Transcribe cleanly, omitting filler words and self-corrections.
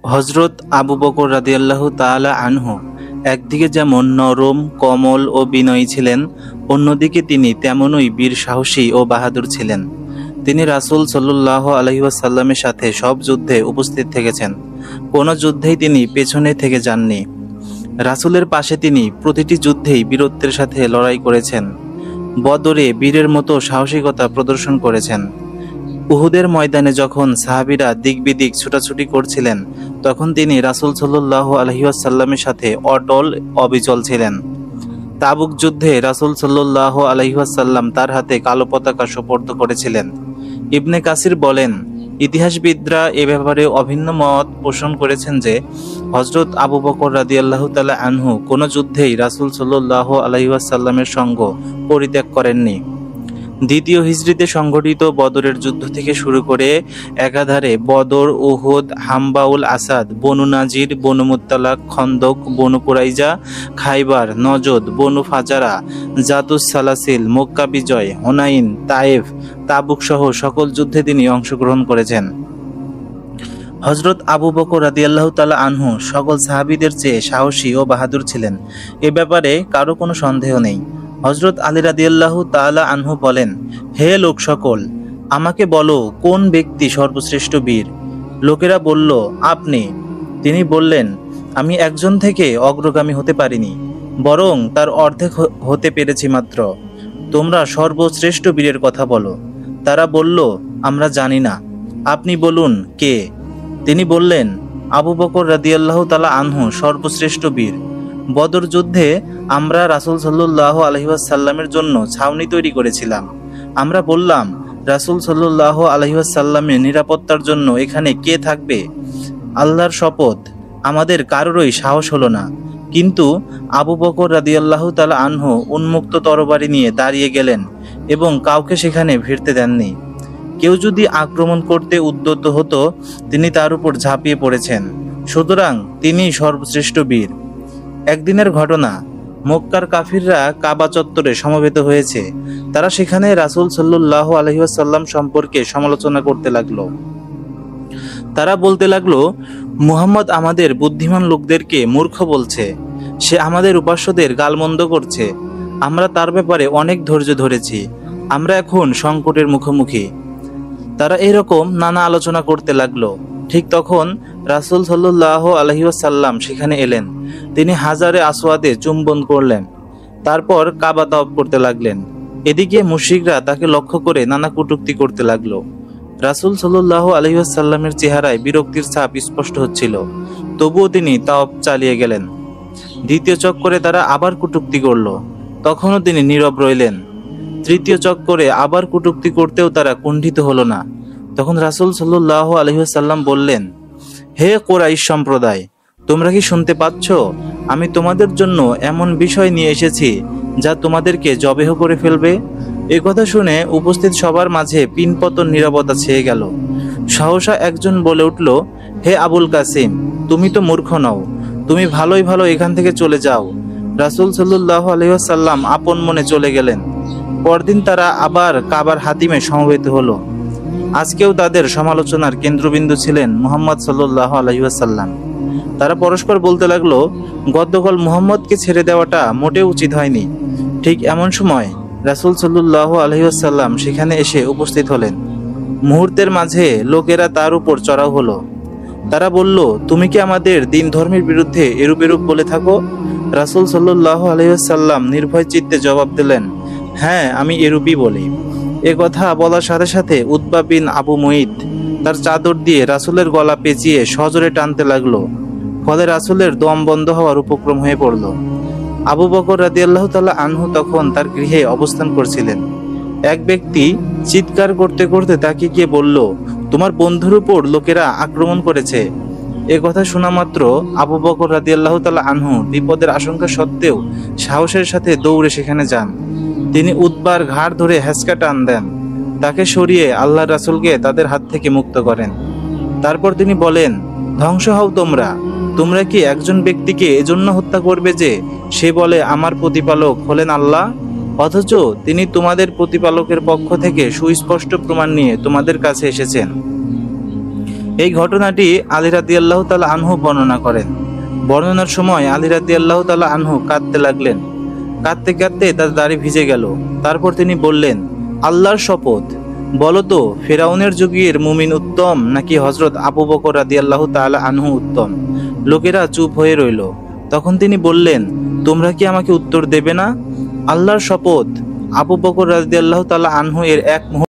হযরত আবু বকর রাদিয়াল্লাহু তাআলা আনহু একদিকে যেমন নরম, কোমল ও বিনয়ী ছিলেন, অন্যদিকে তিনি তেমনই বীর, সাহসী ও বাহাদুর ছিলেন। তিনি রাসূল সাল্লাল্লাহু আলাইহি ওয়াসাল্লামের সাথে সব যুদ্ধে উপস্থিত থেকেছেন। কোনো যুদ্ধেই তিনি পেছনে থেকে যাননি। রাসূলের পাশে তিনি প্রতিটি যুদ্ধেই বীরত্বের সাথে লড়াই করেছেন। বদরে বীরের মতো সাহসিকতা প্রদর্শন করেছেন। উহুদের ময়দানে যখন সাহাবীরা দিক বিদিক ছুটাছুটি করছিলেন, তখন তিনি রাসূল সাল্লাল্লাহু আলাইহি ওয়াসাল্লামের সাথে অটল অবিচল ছিলেন। তাবুক যুদ্ধে রাসূল সাল্লাল্লাহু আলাইহি ওয়াসাল্লাম তার হাতে কালো পতাকা সুপর্দ করেছিলেন। ইবনে কাসির বলেন, ইতিহাসবিদরা এ ব্যাপারে অভিন্ন মত পোষণ করেছেন যে হযরত আবু বকর রাদিয়াল্লাহু তাআলা আনহু কোনো যুদ্ধেই রাসূল সাল্লাল্লাহু আলাইহি ওয়াসাল্লামের সঙ্গ পরিত্যাগ করেননি। দ্বিতীয় হিজরিতে সংঘটিত বদরের যুদ্ধ থেকে শুরু করে একাধারে বদর, উহুদ, হামবাউল আসাদ, বনু নাজির, বনু মুত্তালাক, খন্দক, বনু কুরাইজা, খাইবার, নজদ, বনু ফাজারা, জাতুস সালাসিল, মক্কা বিজয়, হুনাইন, তায়েফ, তাবুক সহ সকল যুদ্ধে তিনি অংশগ্রহণ করেছেন। হযরত আবু বকর রাদিয়াল্লাহু তাআলা আনহু সকল সাহাবীদের চেয়ে সাহসী ও বাহাদুর ছিলেন, এ ব্যাপারে কারো কোনো সন্দেহ নেই। হযরত আলী রাদিয়াল্লাহু তাআলা আনহু বলেন, হে লোক সকল, আমাকে বলো কোন ব্যক্তি সর্বশ্রেষ্ঠ বীর? লোকেরা বলল, আপনি। তিনি বললেন, আমি একজন থেকে অগ্রগামী হতে পারিনি, বরং তার অর্ধেক হতে পেরেছি মাত্র। তোমরা সর্বশ্রেষ্ঠ বীরের কথা বলো। তারা বলল, আমরা জানি না, আপনি বলুন কে? তিনি বললেন, আবু বকর রাদিয়াল্লাহু তাআলা আনহু সর্বশ্রেষ্ঠ বীর। বদর যুদ্ধে আমরা রাসূল সাল্লাল্লাহু আলাইহি ওয়াসাল্লামের জন্য ছাউনি তৈরি করেছিলাম। আমরা বললাম, রাসূল সাল্লাল্লাহু আলাইহি ওয়াসাল্লামের নিরাপত্তার জন্য এখানে কে থাকবে? আল্লাহর শপথ, আমাদের কারোরই সাহস হলো না। কিন্তু আবু বকর রাদিয়াল্লাহু তাআলা আনহু উন্মুক্ত তরবারি নিয়ে দাঁড়িয়ে গেলেন এবং কাউকে সেখানে ভিড়তে দেননি। কেউ যদি আক্রমণ করতে উদ্যত হতো, তিনি তার উপর ঝাঁপিয়ে পড়েছেন। সুতরাং তিনি সর্বশ্রেষ্ঠ বীর। একদিনের ঘটনা, মক্কার কাফিররা কাবা চত্বরে সমবেত হয়েছে। তারা সেখানে রাসূল সাল্লাল্লাহু আলাইহি ওয়াসাল্লাম সম্পর্কে সমালোচনা করতে লাগলো। তারা বলতে লাগলো, মুহাম্মদ আমাদের বুদ্ধিমান লোকদেরকে মূর্খ বলছে, সে আমাদের উপাস্যদের গালমন্দ করছে। আমরা তার ব্যাপারে অনেক ধৈর্য ধরেছি, আমরা এখন সংকটের মুখোমুখি। তারা এরকম নানা আলোচনা করতে লাগলো। ঠিক তখন রাসূল সাল্লাল্লাহু আলাইহি ওয়াসাল্লাম সেখানে এলেন। তিনি হাজারে আসওয়াদে চুম্বন করলেন, তারপর কাবা তাওয়াফ করতে লাগলেন। এদিকে মুশরিকরা তাকে লক্ষ্য করে নানা কটূক্তি করতে লাগলো। রাসূল সাল্লাল্লাহু আলাইহি ওয়াসাল্লামের চেহারায় বিরক্তির ছাপ স্পষ্ট হচ্ছিল, তবুও তিনি তাওয়াফ চালিয়ে গেলেন। দ্বিতীয় চক্করে তারা আবার কটূক্তি করল, তখনও তিনি নীরব রইলেন। তৃতীয় চক্করে আবার কটূক্তি করতেও তারা কুণ্ঠিত হলো না। তখন রাসূল সাল্লাল্লাহু আলাইহি ওয়াসাল্লাম বললেন, হে কুরাইশ সম্প্রদায়, তোমরা কি শুনতে পাচ্ছ? আমি তোমাদের জন্য এমন বিষয় নিয়ে এসেছি যা তোমাদেরকে জবেহ করে ফেলবে। এ কথা শুনে উপস্থিত সবার মাঝে পিনপতন নীরবতা ছেয়ে গেল। সহসা একজন বলে উঠল, হে আবুল কাসিম, তুমি তো মূর্খ নও, তুমি ভালোই ভালো এখান থেকে চলে যাও। রাসূল সাল্লাল্লাহু আলাইহি ওয়াসাল্লাম আপন মনে চলে গেলেন। পরদিন তারা আবার কাবার হাতিমে সমবেত হলো। আজকেও তাদের সমালোচনার কেন্দ্রবিন্দু ছিলেন মুহাম্মদ সাল্লাল্লাহু আলাইহি ওয়াসাল্লাম। তারা পরস্পর বলতে লাগলো, গতকাল মুহাম্মদকে ছেড়ে দেওয়াটা মোটেও উচিত হয়নি। ঠিক এমন সময় রাসূল সাল্লাল্লাহু আলাইহি ওয়াসাল্লাম সেখানে এসে উপস্থিত হলেন। মুহূর্তের মাঝে লোকেরা তার উপর চড়াও হলো। তারা বলল, তুমি কি আমাদের দিন ধর্মের বিরুদ্ধে এরূপ বলে থাকো? রাসূল সাল্লাল্লাহু আলাইহি ওয়াসাল্লাম নির্ভয় চিত্তে জবাব দিলেন, হ্যাঁ, আমি এরূপই বলি। এ কথা বলার সাথে সাথে উতবা বিন আবু মুইত তার চাদর দিয়ে রাসূলের গলা পেঁচিয়ে সজোরে টানতে লাগলো। ফলে রাসূলের দম বন্ধ হওয়ার উপক্রম হয়ে পড়ল। আবু বকর রাদিয়াল্লাহু তাআলা আনহু তখন তার গৃহে অবস্থান করছিলেন। এক ব্যক্তি চিৎকার করতে করতে তাকে গিয়ে বলল, তোমার বন্ধুর উপর লোকেরা আক্রমণ করেছে। এ কথা শোনা মাত্র আবু বকর রাদিয়াল্লাহু তাআলা আনহু বিপদের আশঙ্কা সত্ত্বেও সাহসের সাথে দৌড়ে সেখানে যান। তিনি উতবার ঘাড় ধরে হেঁচকা টান দেন, তাকে সরিয়ে আল্লাহর রাসূলকে তাদের হাত থেকে মুক্ত করেন। তারপর তিনি বলেন, ধ্বংস হও তোমরা। তোমরা কি একজন ব্যক্তিকে এজন্য হত্যা করবে যে সে বলে আমার প্রতিপালক হলেন আল্লাহ, অথচ তিনি তোমাদের প্রতিপালকের পক্ষ থেকে সুস্পষ্ট প্রমাণ নিয়ে তোমাদের কাছে এসেছেন। এই ঘটনাটি আলী রাদিয়াল্লাহু তাআলা আনহু বর্ণনা করেন। বর্ণনার সময় আলী রাদিয়াল্লাহু তাআলা আনহু কাঁদতে লাগলেন। কাঁদতে কাঁদতে তার দাড়ি ভিজে গেল। তারপর তিনি বললেন, আল্লাহর শপথ, বলো তো ফেরাউনের যুগের মুমিন উত্তম নাকি হযরত আবু বকর রাদিয়াল্লাহু তাআলা আনহু উত্তম? লোকেরা চুপ হয়ে রইল। তখন তিনি বললেন, তোমরা কি আমাকে উত্তর দেবে না? আল্লাহর শপথ, আবু বকর রাদিয়াল্লাহু তাআলা আনহু এর এক মুহূর্ত